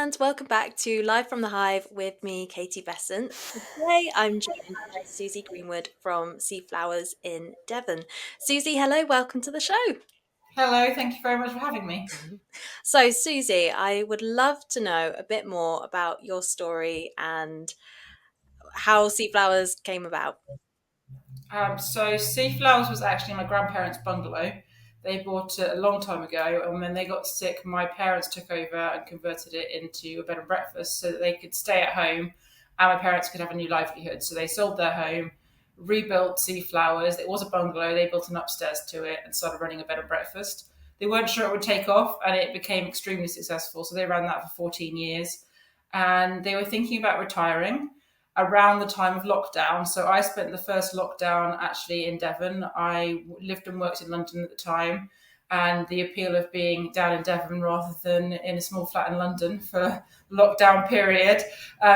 and welcome back to Live from the Hive with me, Katie Bessant. Today I'm joined by Suzy Greenwood from Seaflowers in Devon. Suzy, hello, welcome to the show. Hello, thank you very much for having me. So, Suzy, I would love to know a bit more about your story and how Seaflowers came about. So Seaflowers was actually my grandparents' bungalow. They bought it a long time ago, and when they got sick, my parents took over and converted it into a bed and breakfast so that they could stay at home and my parents could have a new livelihood. So they sold their home, rebuilt Seaflowers. It was a bungalow. They built an upstairs to it and started running a bed and breakfast. They weren't sure it would take off, and it became extremely successful. So they ran that for 14 years, and they were thinking about retiring around the time of lockdown. So I spent the first lockdown actually in Devon. I lived and worked in London at the time. And the appeal of being down in Devon rather than in a small flat in London for lockdown period.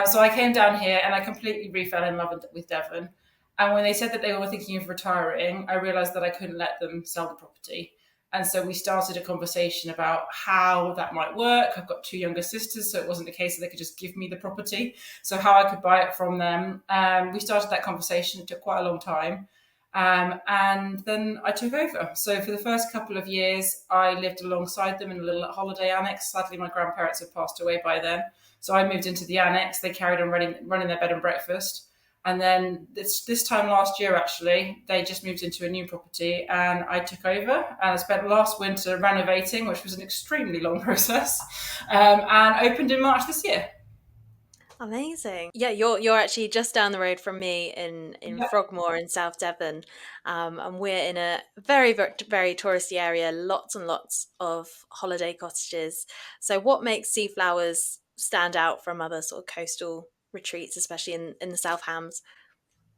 So I came down here and I completely refell in love with Devon. And when they said that they were thinking of retiring, I realised that I couldn't let them sell the property. And so we started a conversation about how that might work. I've got two younger sisters, so it wasn't a case that they could just give me the property. So how I could buy it from them. We started that conversation. It took quite a long time. And then I took over. So for the first couple of years, I lived alongside them in a little holiday annex. Sadly, my grandparents had passed away by then. So I moved into the annex. They carried on running their bed and breakfast. And then this time last year, actually, they just moved into a new property and I took over. And I spent last winter renovating, which was an extremely long process, and opened in March this year. Amazing. Yeah, you're actually just down the road from me in Yeah. Frogmore in South Devon, and we're in a very touristy area. Lots and lots of holiday cottages. So, what makes Seaflowers stand out from other sort of coastal retreats, especially in the South Hams?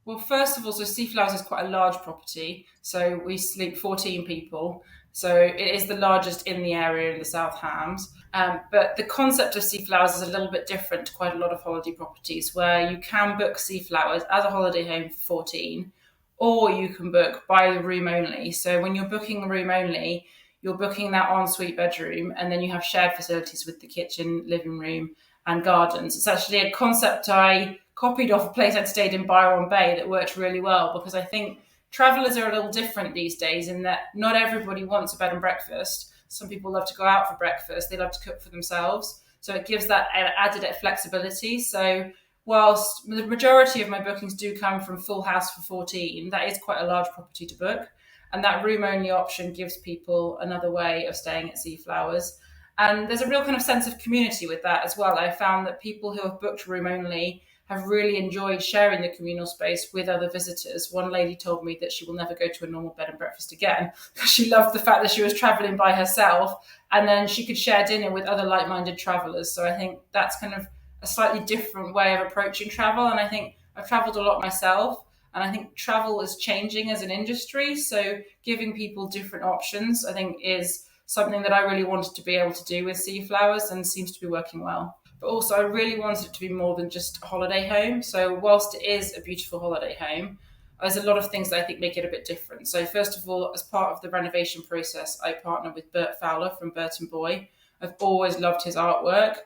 Well, first of all, so Seaflowers is quite a large property. So we sleep 14 people. So it is the largest in the area in the South Hams. But the concept of Seaflowers is a little bit different to quite a lot of holiday properties where you can book Seaflowers as a holiday home for 14, or you can book by the room only. So when you're booking a room only, you're booking that ensuite bedroom and then you have shared facilities with the kitchen, living room, and gardens. It's actually a concept I copied off a place I'd stayed in Byron Bay that worked really well because I think travellers are a little different these days in that not everybody wants a bed and breakfast. Some people love to go out for breakfast, they love to cook for themselves. So it gives that added flexibility. So whilst the majority of my bookings do come from full house for 14, that is quite a large property to book. And that room only option gives people another way of staying at Seaflowers. And there's a real kind of sense of community with that as well. I found that people who have booked room only have really enjoyed sharing the communal space with other visitors. One lady told me that she will never go to a normal bed and breakfast again because she loved the fact that she was traveling by herself and then she could share dinner with other like-minded travelers. So I think that's kind of a slightly different way of approaching travel. And I think I've traveled a lot myself. And I think travel is changing as an industry. So giving people different options, I think, is something that I really wanted to be able to do with Seaflowers and seems to be working well. But also, I really wanted it to be more than just a holiday home. So, whilst it is a beautiful holiday home, there's a lot of things that I think make it a bit different. So, first of all, as part of the renovation process, I partnered with Bert Fowler from Bert and Boy. I've always loved his artwork.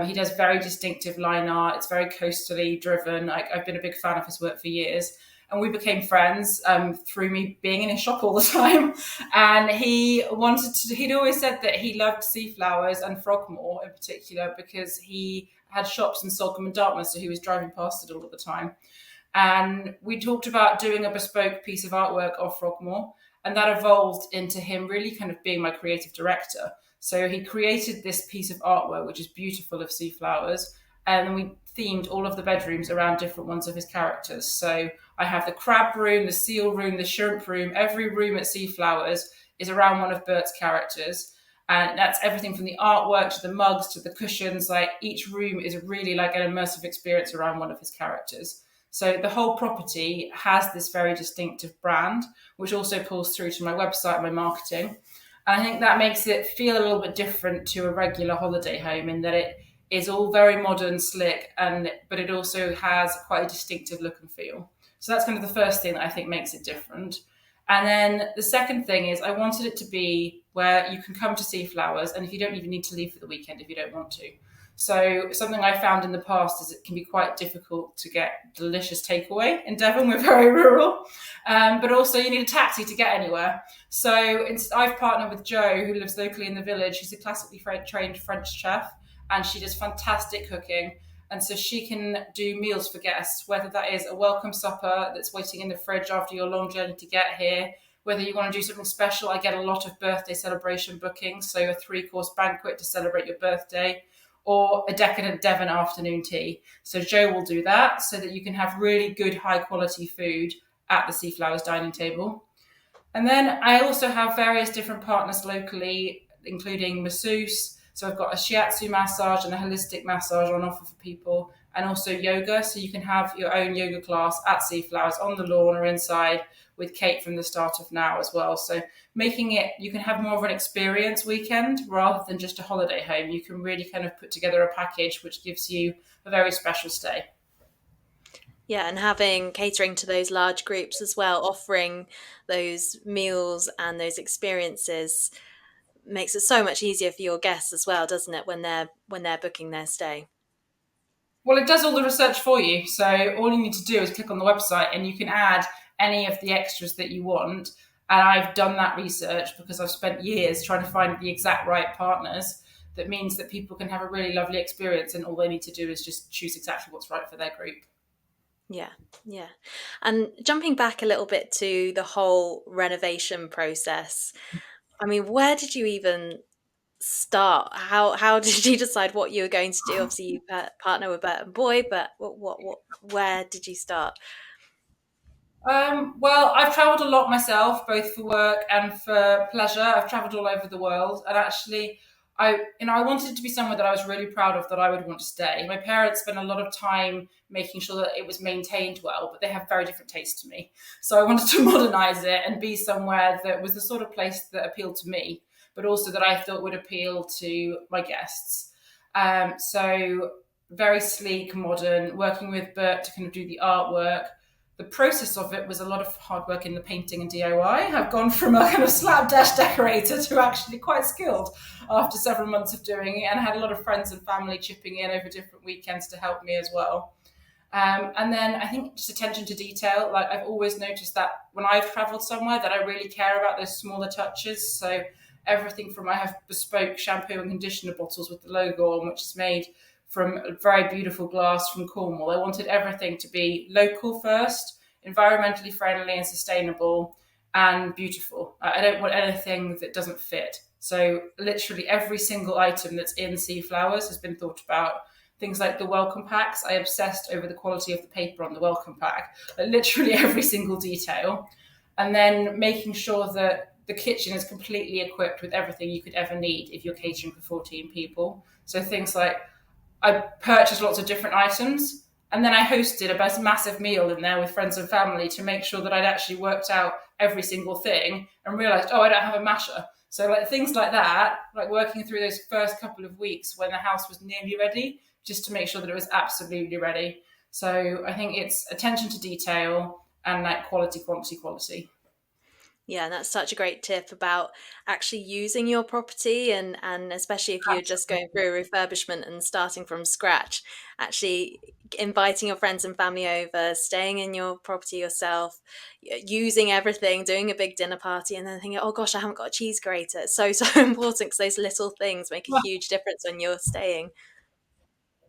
He does very distinctive line art. It's very coastally driven. I've been a big fan of his work for years. And we became friends through me being in his shop all the time. And he'd always said that he loved Seaflowers and Frogmore in particular because he had shops in Salcombe and Dartmouth, so he was driving past it all of the time. And we talked about doing a bespoke piece of artwork of Frogmore, and that evolved into him really kind of being my creative director. So he created this piece of artwork, which is beautiful, of Seaflowers, and we themed all of the bedrooms around different ones of his characters. So I have the crab room, the seal room, the shrimp room. Every room at Seaflowers is around one of Bert's characters. And that's everything from the artwork to the mugs to the cushions. Like each room is really like an immersive experience around one of his characters. So the whole property has this very distinctive brand, which also pulls through to my website, my marketing. And I think that makes it feel a little bit different to a regular holiday home in that it is all very modern, slick, but it also has quite a distinctive look and feel. So that's kind of the first thing that I think makes it different. And then the second thing is I wanted it to be where you can come to Seaflowers, and if you don't even need to leave for the weekend if you don't want to. So something I found in the past is it can be quite difficult to get delicious takeaway in Devon. We're very rural, but also you need a taxi to get anywhere. So I've partnered with Jo, who lives locally in the village. She's a classically trained French chef, and she does fantastic cooking. And so she can do meals for guests, whether that is a welcome supper that's waiting in the fridge after your long journey to get here, whether you want to do something special. I get a lot of birthday celebration bookings, so a 3-course banquet to celebrate your birthday, or a decadent Devon afternoon tea. So Jo will do that so that you can have really good, high quality food at the Seaflowers dining table. And then I also have various different partners locally, including masseuse. So I've got a shiatsu massage and a holistic massage on offer for people, and also yoga. So you can have your own yoga class at Seaflowers on the lawn or inside with Kate from the start of now as well. So making it, you can have more of an experience weekend rather than just a holiday home. You can really kind of put together a package which gives you a very special stay. Yeah, and having catering to those large groups as well, offering those meals and those experiences makes it so much easier for your guests as well, doesn't it, when they're booking their stay? Well, it does all the research for you. So all you need to do is click on the website and you can add any of the extras that you want. And I've done that research because I've spent years trying to find the exact right partners. That means that people can have a really lovely experience, and all they need to do is just choose exactly what's right for their group. Yeah, yeah. And jumping back a little bit to the whole renovation process, I mean, where did you even start? How did you decide what you were going to do? Obviously, you partner with Bert and Boy, but where did you start? Well, I've travelled a lot myself, both for work and for pleasure. I've travelled all over the world, and actually, I wanted it to be somewhere that I was really proud of, that I would want to stay. My parents spent a lot of time making sure that it was maintained well, but they have very different tastes to me. So I wanted to modernise it and be somewhere that was the sort of place that appealed to me, but also that I thought would appeal to my guests. So very sleek, modern, working with Bert to kind of do the artwork. The process of it was a lot of hard work in the painting and DIY. I've gone from a kind of slapdash decorator to actually quite skilled after several months of doing it, and I had a lot of friends and family chipping in over different weekends to help me as well. And then I think just attention to detail. Like, I've always noticed that when I've travelled somewhere, that I really care about those smaller touches. So everything from, I have bespoke shampoo and conditioner bottles with the logo on, which is made from a very beautiful glass from Cornwall. I wanted everything to be local first, environmentally friendly and sustainable, and beautiful. I don't want anything that doesn't fit. So literally every single item that's in Seaflowers has been thought about. Things like the welcome packs, I obsessed over the quality of the paper on the welcome pack, like literally every single detail. And then making sure that the kitchen is completely equipped with everything you could ever need if you're catering for 14 people. So things like, I purchased lots of different items, and then I hosted a massive meal in there with friends and family to make sure that I'd actually worked out every single thing and realized, oh, I don't have a masher. So like things like that, like working through those first couple of weeks when the house was nearly ready, just to make sure that it was absolutely ready. So I think it's attention to detail and like quality, quantity, quality. Yeah, and that's such a great tip about actually using your property, and especially if you're just going through a refurbishment and starting from scratch, actually inviting your friends and family over, staying in your property yourself, using everything, doing a big dinner party, and then thinking, oh gosh, I haven't got a cheese grater. It's so, so important because those little things make a huge difference when you're staying.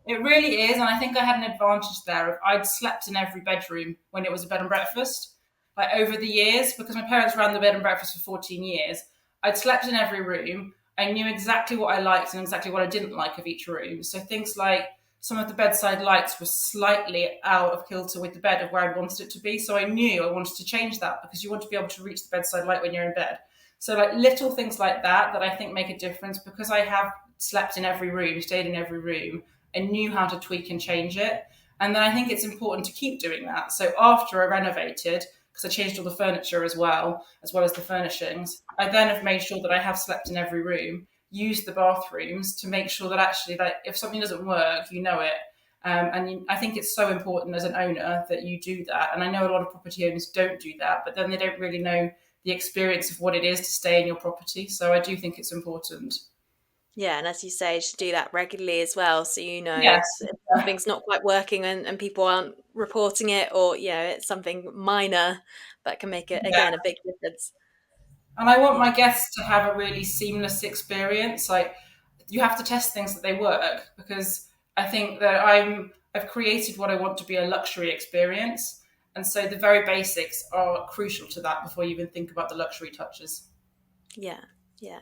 It really is, and I think I had an advantage there. Of I'd slept in every bedroom when it was a bed and breakfast, like over the years, because my parents ran the bed and breakfast for 14 years. I'd slept in every room. I knew exactly what I liked and exactly what I didn't like of each room. So things like some of the bedside lights were slightly out of kilter with the bed of where I wanted it to be. So I knew I wanted to change that because you want to be able to reach the bedside light when you're in bed. So like little things like that I think make a difference, because I have slept in every room, stayed in every room, and knew how to tweak and change it. And then I think it's important to keep doing that. So after I renovated, because I changed all the furniture as well as the furnishings, I then have made sure that I have slept in every room, used the bathrooms to make sure that actually, that if something doesn't work, you know it. I think it's so important as an owner that you do that. And I know a lot of property owners don't do that, but then they don't really know the experience of what it is to stay in your property. So I do think it's important. Yeah, and as you say, to do that regularly as well, so you know Yes. if something's not quite working and people aren't reporting it, or it's something minor that can make it Yeah. again a big difference. And I want Yeah, my guests to have a really seamless experience. Like, you have to test things that they work, because I think that I've created what I want to be a luxury experience. And so the very basics are crucial to that before you even think about the luxury touches. yeah, yeah.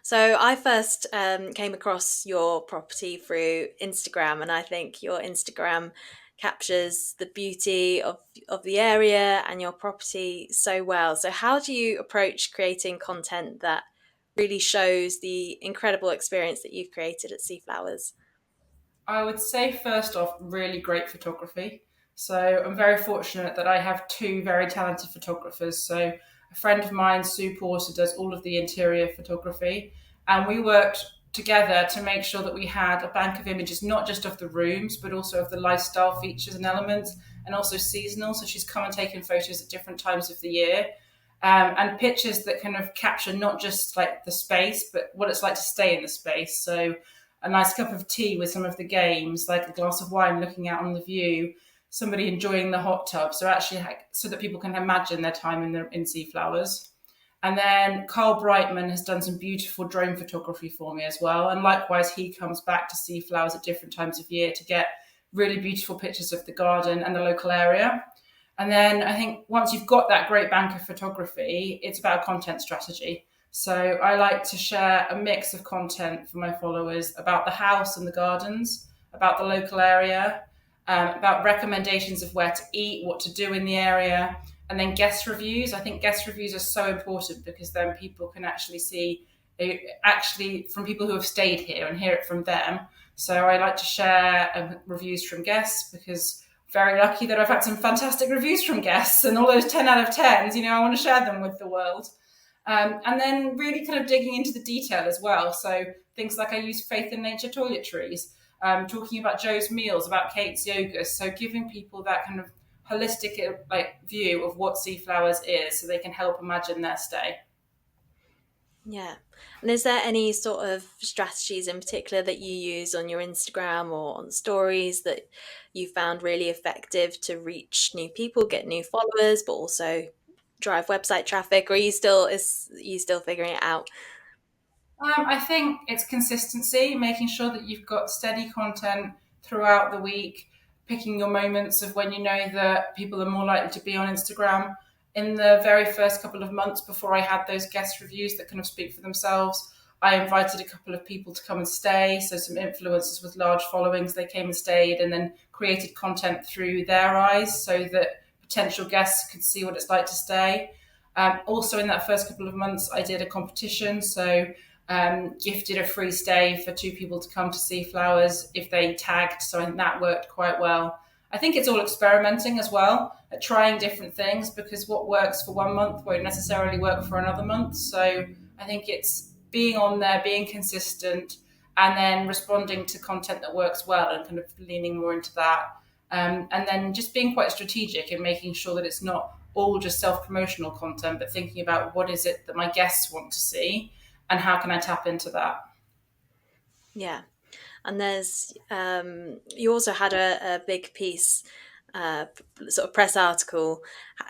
So I first came across your property through Instagram, and I think your Instagram captures the beauty of the area and your property so well. So how do you approach creating content that really shows the incredible experience that you've created at Seaflowers? I would say, first off, really great photography. So I'm very fortunate that I have two very talented photographers. So a friend of mine, Sue Porter, does all of the interior photography, and we worked together to make sure that we had a bank of images, not just of the rooms, but also of the lifestyle features and elements, and also seasonal. So she's come and taken photos at different times of the year. And pictures that kind of capture not just like the space, but what it's like to stay in the space. So a nice cup of tea with some of the games, like a glass of wine looking out on the view, somebody enjoying the hot tub. So actually, so that people can imagine their time in Seaflowers. And then Carl Brightman has done some beautiful drone photography for me as well. And likewise, he comes back to Seaflowers at different times of year to get really beautiful pictures of the garden and the local area. And then I think once you've got that great bank of photography, it's about content strategy. So I like to share a mix of content for my followers about the house and the gardens, about the local area, about recommendations of where to eat, what to do in the area, and then guest reviews. I think guest reviews are so important, because then people can actually see actually from people who have stayed here and hear it from them. So I like to share reviews from guests, because very lucky that I've had some fantastic reviews from guests, and all those 10 out of 10s, I want to share them with the world. And then really kind of digging into the detail as well. So things like I use Faith in Nature toiletries, talking about Joe's meals, about Kate's yoga. So giving people that kind of holistic view of what Seaflowers is, so they can help imagine their stay. Yeah. And is there any sort of strategies in particular that you use on your Instagram or on stories that you found really effective to reach new people, get new followers, but also drive website traffic? Or are you still figuring it out? I think it's consistency, making sure that you've got steady content throughout the week, picking your moments of when you know that people are more likely to be on Instagram. In the very first couple of months before I had those guest reviews that kind of speak for themselves, I invited a couple of people to come and stay. So some influencers with large followings, they came and stayed, and then created content through their eyes so that potential guests could see what it's like to stay. Also, in that first couple of months, I did a competition. So gifted a free stay for two people to come to Seaflowers if they tagged. So I think that worked quite well. I think it's all experimenting as well, at trying different things, because what works for one month won't necessarily work for another month. So I think it's being on there, being consistent, and then responding to content that works well and kind of leaning more into that. And then just being quite strategic and making sure that it's not all just self-promotional content, but thinking about what is it that my guests want to see and how can I tap into that. Yeah. And you also had a big piece, uh, sort of press article,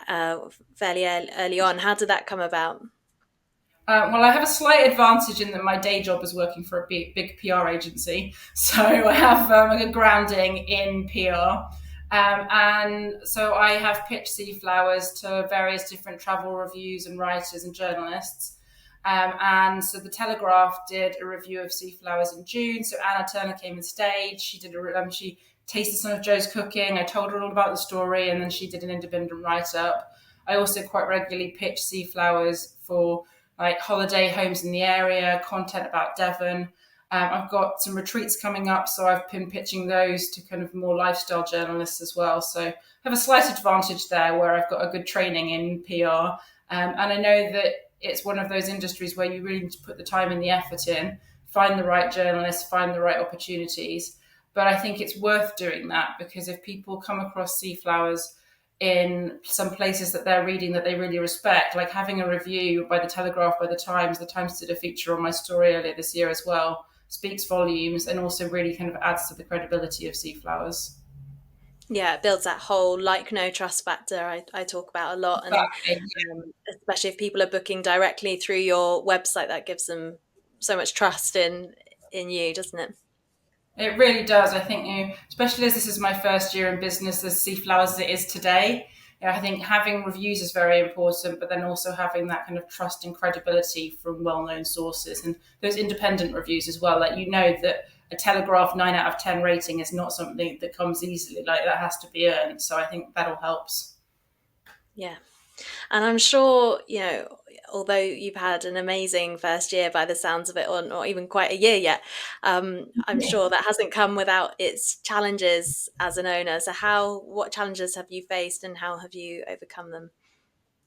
fairly early on. How did that come about? Well, I have a slight advantage in that my day job is working for a big PR agency. So I have like a grounding in PR. And so I have pitched Seaflowers to various different travel reviews and writers and journalists. And so the Telegraph did a review of Seaflowers in June. So Anna Turner came and stayed. She tasted some of Joe's cooking. I told her all about the story, and then she did an independent write up. I also quite regularly pitch Seaflowers for like holiday homes in the area, content about Devon. I've got some retreats coming up, so I've been pitching those to kind of more lifestyle journalists as well. So I have a slight advantage there, where I've got a good training in PR. And I know that it's one of those industries where you really need to put the time and the effort in, find the right journalists, find the right opportunities. But I think it's worth doing that, because if people come across Seaflowers, in some places that they're reading that they really respect, like having a review by the Telegraph, by the Times. The Times did a feature on my story earlier this year as well, speaks volumes, and also really kind of adds to the credibility of Seaflowers. Yeah, it builds that whole like no trust factor I talk about a lot, and Exactly. especially if people are booking directly through your website, that gives them so much trust in you, doesn't it? It really does. I think, especially as this is my first year in business as Seaflowers as it is today, I think having reviews is very important, but then also having that kind of trust and credibility from well-known sources and those independent reviews as well. Like, that a Telegraph 9 out of 10 rating is not something that comes easily. Like, that has to be earned. So I think that all helps. Yeah. And I'm sure, although you've had an amazing first year by the sounds of it, or not even quite a year yet, I'm sure that hasn't come without its challenges as an owner. So what challenges have you faced and how have you overcome them?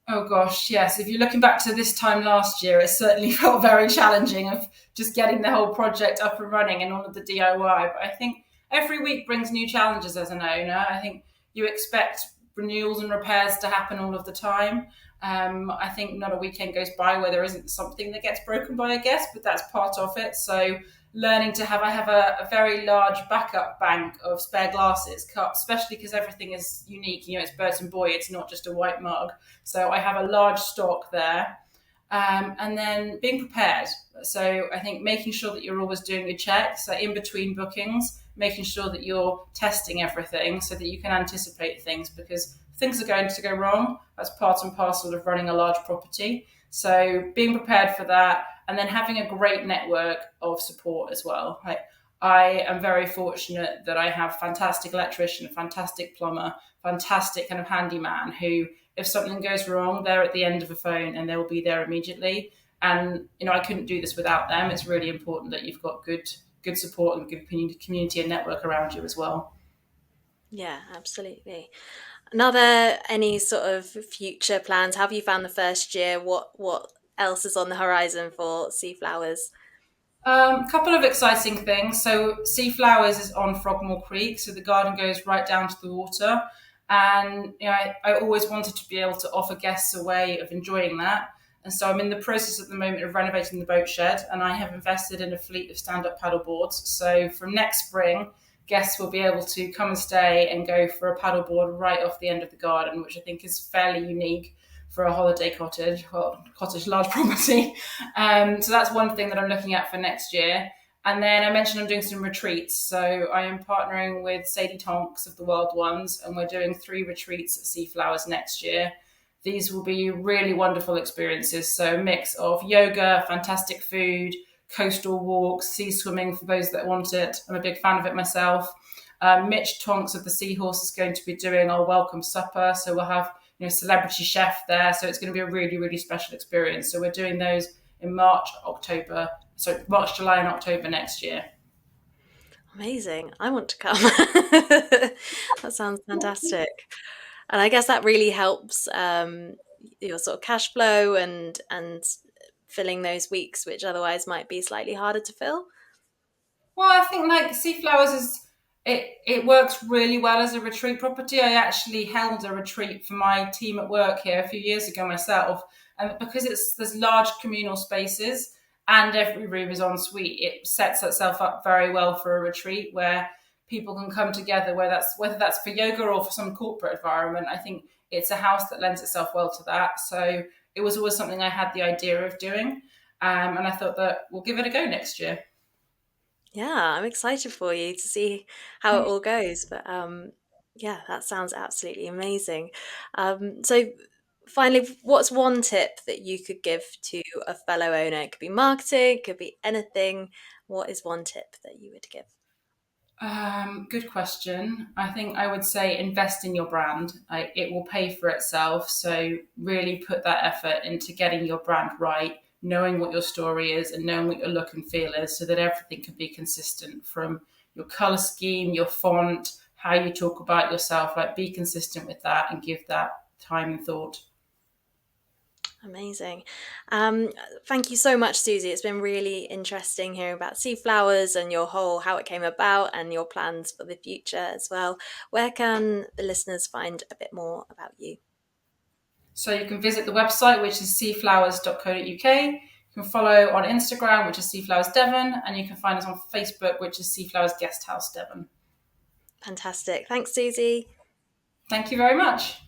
Oh gosh, yes. If you're looking back to this time last year, it certainly felt very challenging of just getting the whole project up and running and all of the DIY. But I think every week brings new challenges as an owner. I think you expect renewals and repairs to happen all of the time. I think not a weekend goes by where there isn't something that gets broken by a guest, but that's part of it. So learning to have, I have a very large backup bank of spare glasses, cups, especially because everything is unique. It's Burton Boy, it's not just a white mug. So I have a large stock there. And then being prepared. So I think making sure that you're always doing your checks, so in between bookings, making sure that you're testing everything so that you can anticipate things, because things are going to go wrong. That's part and parcel of running a large property. So being prepared for that, and then having a great network of support as well. Like, I am very fortunate that I have fantastic electrician, fantastic plumber, fantastic kind of handyman who, if something goes wrong, they're at the end of a phone and they'll be there immediately. And I couldn't do this without them. It's really important that you've got good support and good community and network around you as well. Yeah, absolutely. And are there any sort of future plans? How have you found the first year? What else is on the horizon for Seaflowers? A couple of exciting things. So, Seaflowers is on Frogmore Creek, so the garden goes right down to the water. And I always wanted to be able to offer guests a way of enjoying that. And so I'm in the process at the moment of renovating the boat shed, and I have invested in a fleet of stand-up paddle boards. So from next spring, guests will be able to come and stay and go for a paddleboard right off the end of the garden, which I think is fairly unique for a holiday cottage, large property. So that's one thing that I'm looking at for next year. And then I mentioned I'm doing some retreats. So I am partnering with Sadie Tonks of the Wild Ones, and we're doing 3 retreats at Seaflowers next year. These will be really wonderful experiences. So a mix of yoga, fantastic food, coastal walks, sea swimming for those that want it. I'm a big fan of it myself. Mitch Tonks of the Seahorse is going to be doing our welcome supper. So we'll have celebrity chef there. So it's going to be a really, really special experience. So we're doing those in March, July, and October next year. Amazing. I want to come. That sounds fantastic. And I guess that really helps your sort of cash flow and filling those weeks, which otherwise might be slightly harder to fill. Well, I think like Seaflowers is it works really well as a retreat property. I actually held a retreat for my team at work here a few years ago myself, and because there's large communal spaces and every room is en suite, it sets itself up very well for a retreat where people can come together. Whether that's for yoga or for some corporate environment, I think it's a house that lends itself well to that. So it was always something I had the idea of doing, and I thought that we'll give it a go next year. Yeah, I'm excited for you to see how it all goes. But yeah, that sounds absolutely amazing. So finally, what's one tip that you could give to a fellow owner? It could be marketing, it could be anything. What is one tip that you would give? Good question. I think I would say invest in your brand. It will pay for itself. So really put that effort into getting your brand right, knowing what your story is, and knowing what your look and feel is, so that everything can be consistent from your color scheme, your font, how you talk about yourself. Like, be consistent with that and give that time and thought. Amazing. Um, Thank you so much, Suzy. It's been really interesting hearing about Seaflowers and your whole how it came about and your plans for the future as well. Where can the listeners find a bit more about you? So you can visit the website, which is seaflowers.co.uk. You can follow on Instagram, which is Seaflowers Devon, and you can find us on Facebook, which is Seaflowers Guesthouse Devon. Fantastic. Thanks, Suzy. Thank you very much.